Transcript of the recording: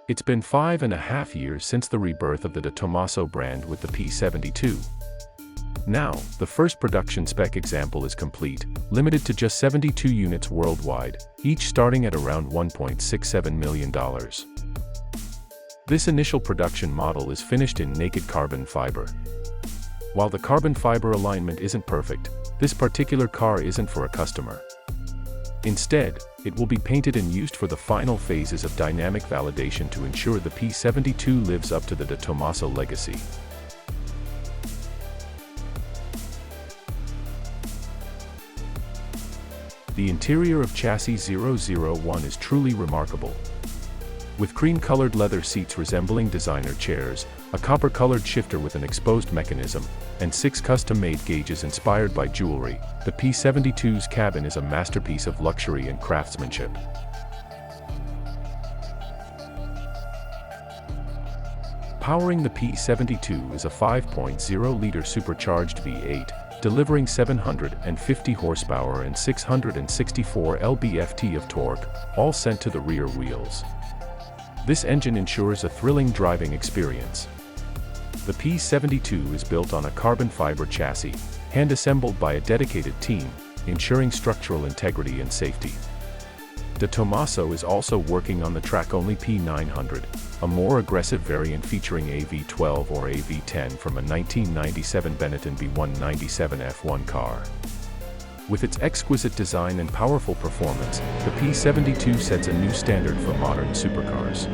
It's been 5.5 years since the rebirth of the Tomaso brand with the P72. Now, the first production spec example is complete, limited to just 72 units worldwide, each starting at around $1.67 million. This initial production model is finished in naked carbon fiber. While the carbon fiber alignment isn't perfect, this particular car isn't for a customer. Instead, it will be painted and used for the final phases of dynamic validation to ensure the P72 lives up to the Tomaso legacy. The interior of chassis 001 is truly remarkable. With cream-colored leather seats resembling designer chairs, a copper-colored shifter with an exposed mechanism, and 6 custom-made gauges inspired by jewelry, the P72's cabin is a masterpiece of luxury and craftsmanship. Powering the P72 is a 5.0-liter supercharged V8, delivering 750 horsepower and 664 lb-ft of torque, all sent to the rear wheels. This engine ensures a thrilling driving experience. The P72 is built on a carbon fiber chassis, hand-assembled by a dedicated team, ensuring structural integrity and safety. The Tomaso is also working on the track-only P900, a more aggressive variant featuring a V12 or a V10 from a 1997 Benetton B197 F1 car. With its exquisite design and powerful performance, the P72 sets a new standard for modern supercars.